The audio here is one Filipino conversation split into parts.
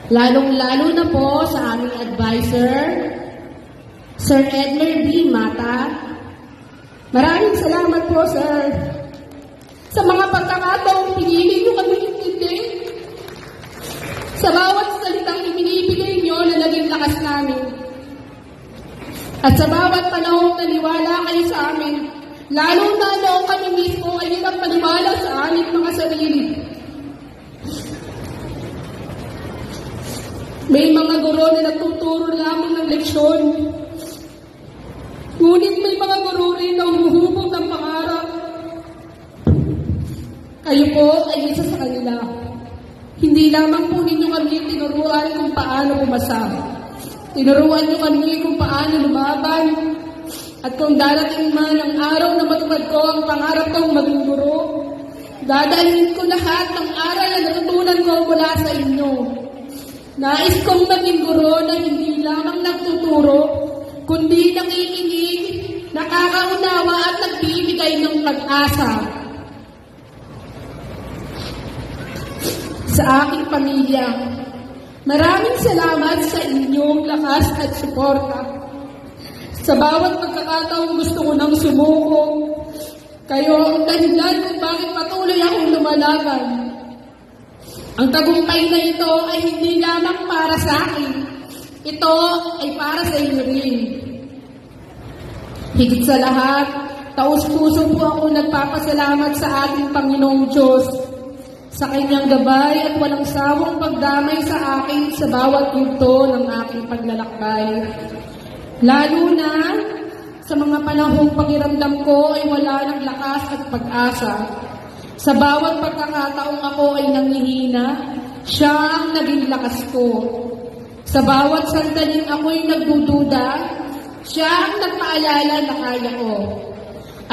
Lalong-lalo na po sa aming advisor, Sir Edmer B. Mata. Maraming salamat po, sir, sa mga pagkakataong pinili niyo kami intindi. Sa bawat salitang ibinibigay niyo na naging lakas namin. At sa bawat panahong naniwala kayo sa amin, lalo na noong kami mismo ay hirap maniwala sa aming mga sarili. May mga guro na nagtuturo lamang ng leksyon. Ngunit may mga guro rin na humuhubog ng pangarap. Kayo po ay isa sa kanila. Hindi lamang po ninyo kami tinuruan kung paano pumasa. Tinuruan niyo kami kung paano lumaban. At kung darating man ang araw na matupad ko ang pangarap kong maging guro, dadalhin ko lahat ng aral na natutunan ko mula sa inyo. Nais kong maging guro na hindi lamang nagtuturo, kundi nakikinig, nakakaunawa at nagbibigay ng pag-asa. Sa aking pamilya, maraming salamat sa inyong lakas at suporta. Sa bawat pagkakataong gusto ko nang sumuko, kayo ang dahilan kung bakit patuloy akong lumalaban. Ang tagumpay na ito ay hindi lamang para sa akin. Ito ay para sa inyo rin. Higit sa lahat, taus-puso po ako nagpapasalamat sa ating Panginoong Diyos sa kanyang gabay at walang sawang pagdamay sa akin sa bawat yugto ng aking paglalakbay. Lalo na sa mga panahong pakiramdam ko ay wala ng lakas at pag-asa. Sa bawat pagkakataong ako ay nanghihina, siya ang naging lakas ko. Sa bawat sandaling ako'y nagdududa, siya ang nagpaalala na kaya ko.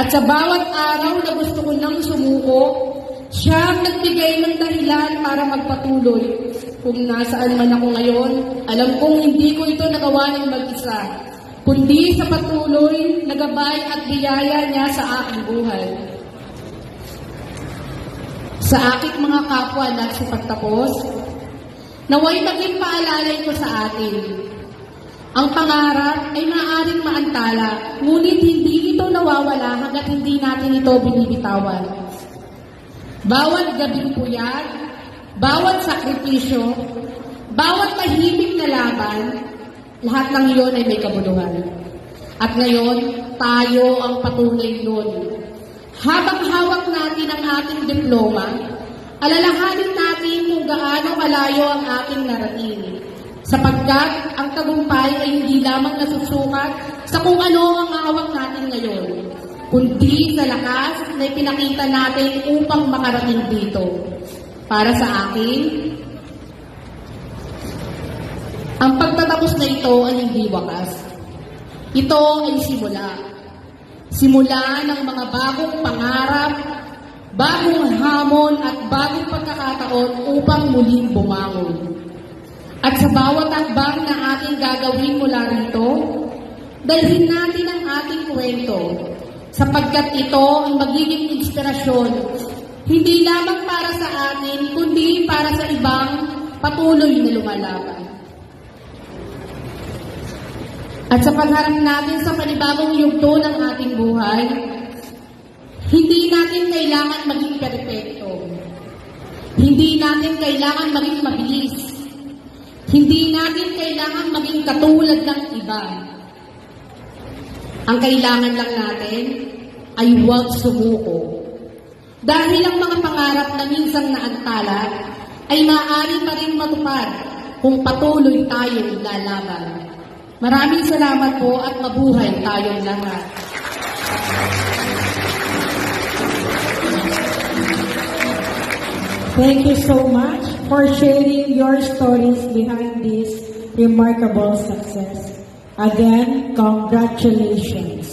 At sa bawat araw na gusto ko nang sumuko, siya ang nagbigay ng dahilan para magpatuloy. Kung nasaan man ako ngayon, alam kong hindi ko ito nagawa ng mag-isa, kundi sa patuloy na gabay at biyaya niya sa aking buhay. Sa aking mga kapwa nagsipagtapos, naway maging paalala ito sa atin. Ang pangarap ay maaaring maantala, ngunit hindi ito nawawala hanggat hindi natin ito binibitawan. Bawat gabing puyat, bawat sakripisyo, bawat tahimik na laban, lahat ng iyon ay may kabuluhan. At ngayon, tayo ang patunay nun. Habang hawak natin ang ating diploma, alalahanin natin kung gaano kalayo ang ating narating. Sapagkat ang tagumpay ay hindi lamang nasusukat sa kung ano ang hawak natin ngayon, kundi sa lakas na ipinakita natin upang makarating dito. Para sa akin, ang pagtatapos na ito ay hindi wakas. Ito ay simula. Simula ng mga bagong pangarap, bagong hamon at bagong pagkakataon upang muling bumangon. At sa bawat akbang na ating gagawin mula rito, dalhin natin ang ating kwento, sapagkat ito ang magiging inspirasyon, hindi lamang para sa atin, kundi para sa ibang patuloy na lumalaban. At sa pagharap natin sa panibagong yugto ng ating buhay, hindi natin kailangan maging perpekto. Hindi natin kailangan maging mabilis. Hindi natin kailangan maging katulad ng iba. Ang kailangan lang natin ay huwag sumuko. Dahil ang mga pangarap na minsang naantala ay maaari pa rin matupad kung patuloy tayong lalaban. Maraming salamat po at mabuhay tayong lahat. Thank you so much for sharing your stories behind this remarkable success. Again, congratulations.